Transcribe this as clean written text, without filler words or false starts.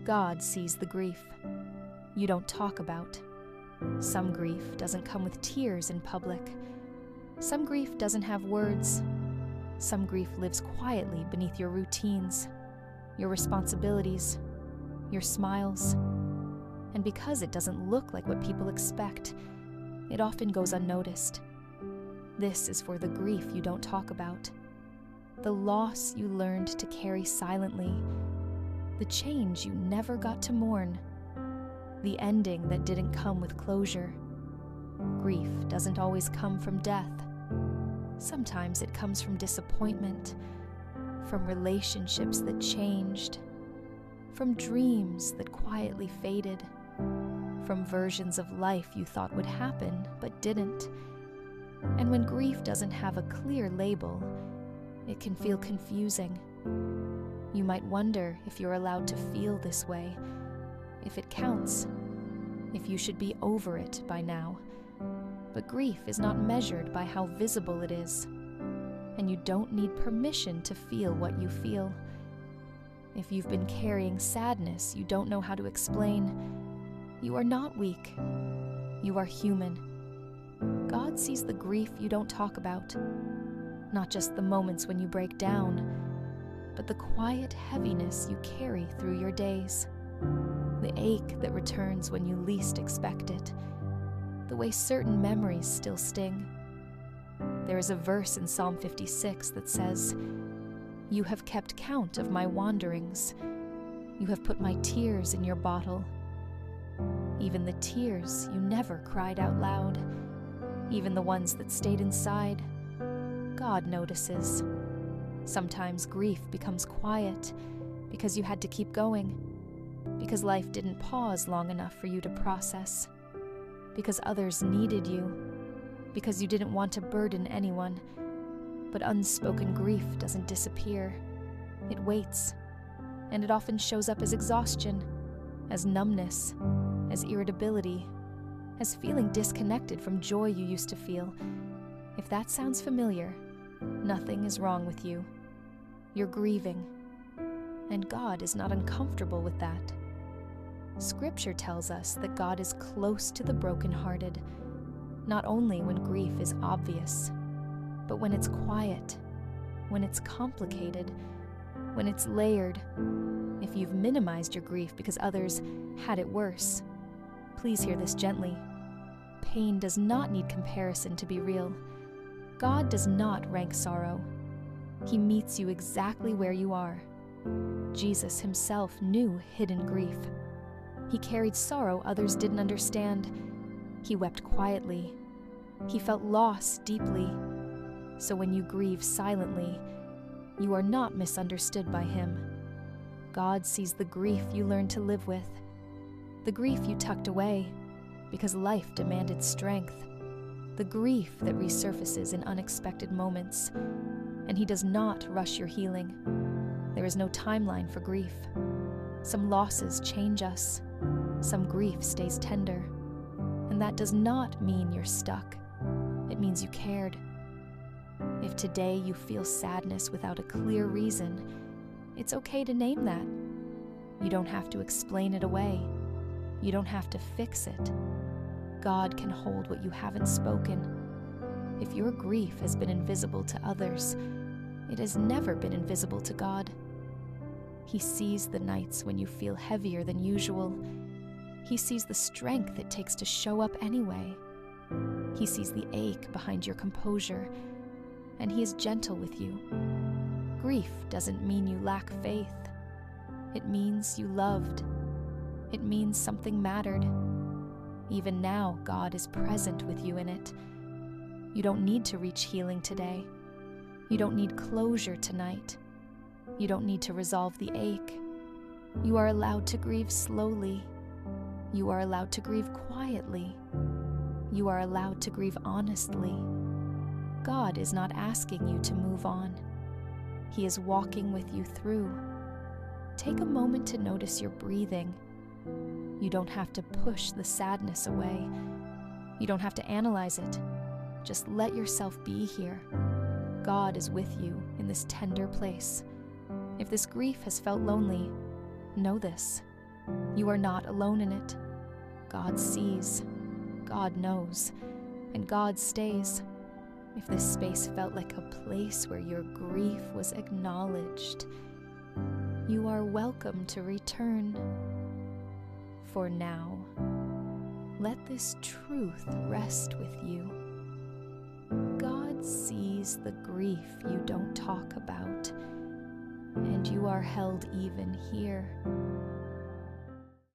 God sees the grief you don't talk about. Some grief doesn't come with tears in public. Some grief doesn't have words. Some grief lives quietly beneath your routines, your responsibilities, your smiles. And because it doesn't look like what people expect, it often goes unnoticed. This is for the grief you don't talk about, the loss you learned to carry silently, the change you never got to mourn, the ending that didn't come with closure. Grief doesn't always come from death. Sometimes it comes from disappointment, from relationships that changed, from dreams that quietly faded, from versions of life you thought would happen but didn't. And when grief doesn't have a clear label, it can feel confusing. You might wonder if you're allowed to feel this way, if it counts, if you should be over it by now. But grief is not measured by how visible it is, and you don't need permission to feel what you feel. If you've been carrying sadness you don't know how to explain, you are not weak. You are human. God sees the grief you don't talk about, not just the moments when you break down, but the quiet heaviness you carry through your days, the ache that returns when you least expect it, the way certain memories still sting. There is a verse in Psalm 56 that says, "You have kept count of my wanderings. You have put my tears in your bottle." Even the tears you never cried out loud, even the ones that stayed inside, God notices. Sometimes grief becomes quiet because you had to keep going, because life didn't pause long enough for you to process, because others needed you, because you didn't want to burden anyone. But unspoken grief doesn't disappear. It waits, and it often shows up as exhaustion, as numbness, as irritability, as feeling disconnected from joy you used to feel. If that sounds familiar, nothing is wrong with you. You're grieving, and God is not uncomfortable with that. Scripture tells us that God is close to the brokenhearted, not only when grief is obvious, but when it's quiet, when it's complicated, when it's layered. If you've minimized your grief because others had it worse, please hear this gently. Pain does not need comparison to be real. God does not rank sorrow. He meets you exactly where you are. Jesus himself knew hidden grief. He carried sorrow others didn't understand. He wept quietly. He felt loss deeply. So when you grieve silently, you are not misunderstood by him. God sees the grief you learned to live with, the grief you tucked away because life demanded strength, the grief that resurfaces in unexpected moments, and he does not rush your healing. There is no timeline for grief. Some losses change us. Some grief stays tender. And that does not mean you're stuck. It means you cared. If today you feel sadness without a clear reason, it's okay to name that. You don't have to explain it away. You don't have to fix it. God can hold what you haven't spoken. If your grief has been invisible to others, it has never been invisible to God. He sees the nights when you feel heavier than usual. He sees the strength it takes to show up anyway. He sees the ache behind your composure, and he is gentle with you. Grief doesn't mean you lack faith. It means you loved. It means something mattered. Even now, God is present with you in it. You don't need to reach healing today. You don't need closure tonight. You don't need to resolve the ache. You are allowed to grieve slowly. You are allowed to grieve quietly. You are allowed to grieve honestly. God is not asking you to move on. He is walking with you through. Take a moment to notice your breathing. You don't have to push the sadness away. You don't have to analyze it. Just let yourself be here. God is with you in this tender place. If this grief has felt lonely, know this. You are not alone in it. God sees, God knows, and God stays. If this space felt like a place where your grief was acknowledged, you are welcome to return. For now, let this truth rest with you. God sees the grief you don't talk about, and you are held even here.